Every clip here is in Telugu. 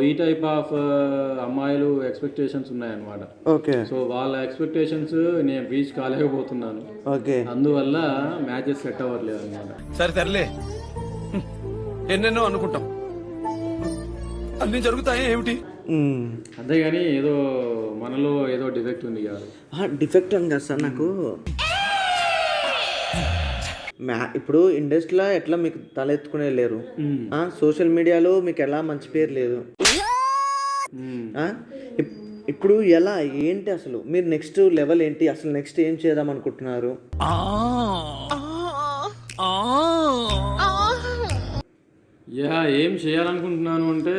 ఈ టైప్ ఆఫ్ అమ్మాయిలు ఎక్స్పెక్టేషన్స్ ఉన్నాయన్నమాట. ఓకే. సో వాళ్ళ ఎక్స్పెక్టేషన్స్ నేను రీచ్ కాలేకపోతున్నాను. ఓకే. అందువల్ల మ్యాచెస్ సెట్ అవ్వట్లేదు అనమాట. సరే తరలే, ఎన్నెన్నో అనుకుంటాం, అన్ని జరుగుతాయి ఏమిటి. అంతేగాని ఏదో మనలో ఏదో డిఫెక్ట్ ఉంది కాదు. డిఫెక్ట్ అని కదా సార్, నాకు ఇప్పుడు ఇండస్ట్రీలో ఎట్లా మీకు తలెత్తుకునే లేరు, సోషల్ మీడియాలో మీకు ఎలా మంచి పేరు లేదు, ఇప్పుడు ఎలా ఏంటి అసలు మీరు నెక్స్ట్ లెవెల్ ఏంటి, అసలు నెక్స్ట్ ఏం చేద్దాం అనుకుంటున్నారు? ఏం చేయాలనుకుంటున్నాను అంటే,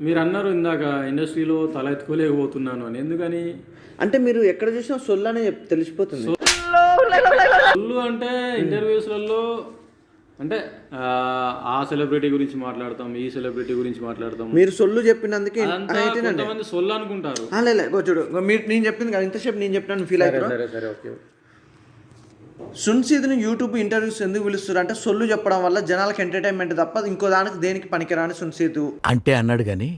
మీరు అన్నారు ఇందాక ఇండస్ట్రీలో తల ఎత్తుకోలేకపోతున్నాను అని. ఎందుకని అంటే మీరు ఎక్కడ చూసినా సొల్లు అనే తెలిసిపోతుంది. సొల్లు అంటే ఇంటర్వ్యూస్లలో అంటే ఆ సెలబ్రిటీ గురించి మాట్లాడతాం, ఈ సెలబ్రిటీ గురించి మాట్లాడతాం. మీరు సొల్లు చెప్పినందుకే కొంతమంది సొల్లు అనుకుంటారు. చూడు నేను చెప్పింది కదా ఇంతసేపు, నేను చెప్పినాను ఫీల్ అవుతారు. సరే సరే ఓకే. సున్సీద్ని యూట్యూబ్ ఇంటర్వ్యూస్ ఎందుకు పిలుస్తారు అంటే సొల్లు చెప్పడం వల్ల జనాలకు ఎంటర్టైన్మెంట్ తప్ప ఇంకో దానికి దేనికి పనికిరాని సున్సీద్ అంటే అన్నాడు కానీ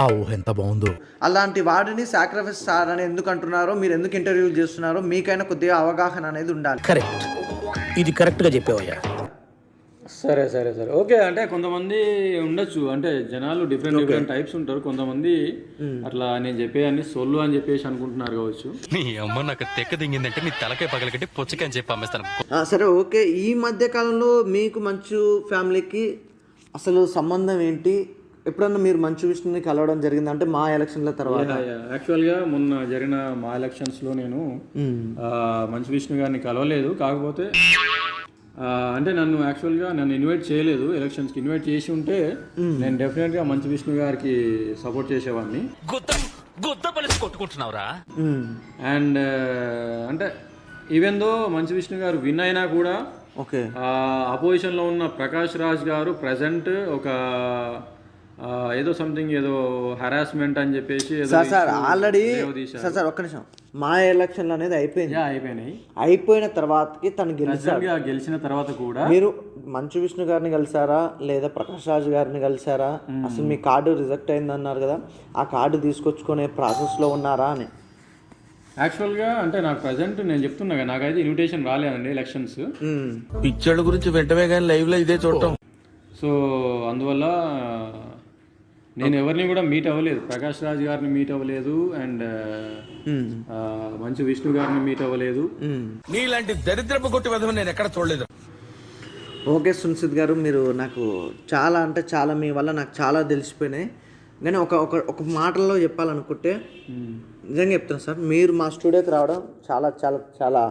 ఆ ఊహ ఎంత బాగుందో. అలాంటి వాడిని సాక్రిఫైస్ స్టార్ అని ఎందుకు అంటున్నారో, మీరు ఎందుకు ఇంటర్వ్యూ చేస్తున్నారో మీకైనా కొద్దిగా అవగాహన అనేది ఉండాలి. కరెక్ట్, ఇది కరెక్ట్గా చెప్పావయ్యా. సరే సరే సరే ఓకే. అంటే కొంతమంది ఉండొచ్చు, అంటే జనాలు డిఫరెంట్ టైప్స్ ఉంటారు. కొంతమంది అట్లా నేను చెప్పేదాన్ని సొల్లు అని చెప్పేసి అనుకుంటున్నారు కావచ్చు. నీ అమ్మ నాకు తెక్క దింగిందంటే నీ తలకాయ పగలగట్టి పొచ్చకాయ అని చెప్పి అమ్మేస్తాను. సరే ఓకే. ఈ మధ్య కాలంలో మీకు మంచు ఫ్యామిలీకి అసలు సంబంధం ఏంటి? ఎప్పుడన్నా మీరు మంచు విష్ణుని కలవడం జరిగింది అంటే మా ఎలక్షన్ల తర్వాత? యాక్చువల్గా మొన్న జరిగిన మా ఎలక్షన్స్లో నేను మంచు విష్ణు గారిని కలవలేదు. కాకపోతే అంటే నన్ను ఇన్వైట్ చేయలేదు ఎలక్షన్స్కి. ఇన్వైట్ చేసి ఉంటే నేను డెఫినెట్గా మంచు విష్ణు గారికి సపోర్ట్ చేసేవాడిని. కొట్టుకుంటున్నావురా. అండ్ అంటే ఈవెన్ దో మంచు విష్ణు గారు విన్ అయినా కూడా ఓకే, అపోజిషన్లో ఉన్న ప్రకాష్ రాజ్ గారు ప్రజెంట్ ఒక ఏదో సంథింగ్ ఏదో హరాస్మెంట్ అని చెప్పేసి సార్ ఆల్రెడీ సార్ ఒక్క నిమిషం, మా ఎలక్షన్లు అనేది అయిపోయినాయి. అయిపోయిన తర్వాతకి తను గెలిచిన తర్వాత కూడా మీరు మంచు విష్ణు గారిని కలిసారా లేదా ప్రకాష్ రాజ్ గారిని కలిసారా? అసలు మీ కార్డు రిజెక్ట్ అయిందన్నారు కదా, ఆ కార్డు తీసుకొచ్చుకునే ప్రాసెస్లో ఉన్నారా అని? యాక్చువల్గా అంటే నాకు ప్రజెంట్ నేను చెప్తున్నా కదా, నాకైతే ఇన్విటేషన్ రాలేదండి ఎలక్షన్స్. పిక్చర్ల గురించి వెంటనే కానీ లైవ్లో ఇదే చూడటం. సో అందువల్ల నేను ఎవరిని కూడా మీట్ అవ్వలేదు. ప్రకాష్ రాజ్ గారిని మీట్ అవ్వలేదు అండ్ మంచు విష్ణు గారిని మీట్ అవ్వలేదు. నీలాంటి దరిద్రపు కొట్టి విధం నేను ఎక్కడ చూడలేదు. ఓకే సున్సిత్ గారు, మీరు నాకు చాలా అంటే చాలా మీ వల్ల నాకు చాలా తెలిసిపోయినాయి. కానీ ఒక మాటల్లో చెప్పాలనుకుంటే నిజంగా చెప్తాను సార్, మీరు మా స్టూడియోకి రావడం చాలా చాలా చాలా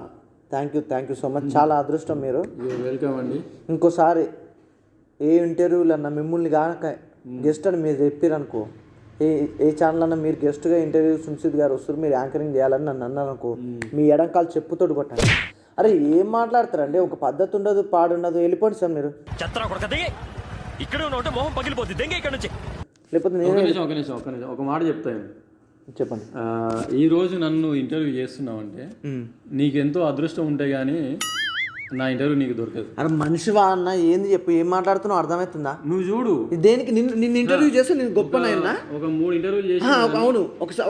థ్యాంక్ యూ సో మచ్. చాలా అదృష్టం మీరు. వెల్కమ్ అండి. ఇంకోసారి ఏ ఇంటర్వ్యూలు అన్నా మిమ్మల్ని కాక గెస్ట్ అని మీరు చెప్పారనుకో, ఏ ఛానల్ అన్నా మీరు గెస్ట్గా ఇంటర్వ్యూ సున్సిత్ గారు వస్తారు, మీరు యాంకరింగ్ చేయాలని నన్ను అన్నారు అనుకో, మీ ఎడంకాలు చెప్పుతోటి కొట్టాను. అరే ఏం మాట్లాడతారండి, ఒక పద్ధతి ఉండదు, పాడుండదు, వెళ్ళిపోండి సార్ మీరు. లేకపోతే ఒక మాట చెప్తాను, చెప్పండి. ఈ రోజు నన్ను ఇంటర్వ్యూ చేస్తున్నావంటే నీకెంతో అదృష్టం ఉంటే గానీ నా ఇంటర్వ్యూ నీకు దొరకదు. అరే మనిషివా అన్న, ఏంది చెప్పు, ఏం మాట్లాడుతున్నావు అర్థమవుతుందా? నువ్వు చూడు దేనికి నిన్ను ఇంటర్వ్యూ చేస్తే నేను గొప్పనైనా ఒక 3 ఇంటర్వ్యూలు చేసి. అవును,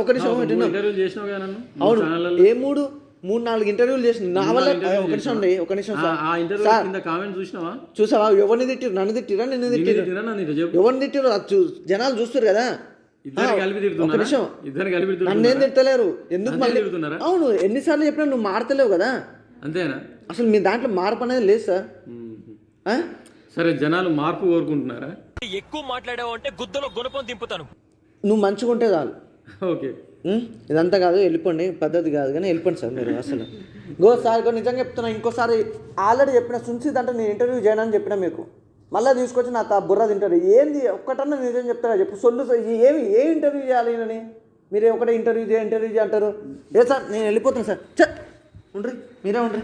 ఒక నిమిషం ఇంటర్వ్యూలు చేసినావు కదా నన్ను. అవును, ఏ 3-4 ఇంటర్వ్యూలు చేసిన నా వల్ల. ఒక నిమిషం కామెంట్ చూసావా? ఎవరిని తిట్టిరు? నన్ను తిట్టిరా నిన్ను తిట్టిరు? ఎవరిని తిట్టిరు జనాలు చూస్తారు కదా. ఒక నిమిషం, నన్నేం తిట్టలేరు ఎందుకు మళ్ళీ? అవును, ఎన్నిసార్లు చెప్పినా నువ్వు మారతలేవు కదా. అంతేనా? అసలు మీ దాంట్లో మార్పు అనేది లేదు సార్. సరే, జనాలు మార్పు కోరుకుంటున్నారా? ఎక్కువ మాట్లాడావు అంటే గుద్దలో గుణపం దింపుతాను. నువ్వు మంచిగా ఉంటే చాలు. ఓకే, ఇదంతా కాదు, వెళ్ళిపోండి, పద్ధతి కాదు కానీ వెళ్ళిపోండి సార్ మీరు. అసలు సార్ నిజంగా చెప్తున్నా, ఇంకోసారి ఆల్రెడీ చెప్పిన సున్సిత్ అంటే నేను ఇంటర్వ్యూ చేయనని చెప్పినా మీకు, మళ్ళీ తీసుకొచ్చి నా బుర్ర తింటారు. ఏంది ఒక్కటన్నా నిజం చెప్తారా చెప్పు, సొల్లు ఏ ఇంటర్వ్యూ చేయాలి అని మీరు ఒకటే ఇంటర్వ్యూ చేయ అంటారు. ఏ సార్ నేను వెళ్ళిపోతాను సార్. ఉండరు, మీరే ఉండరు.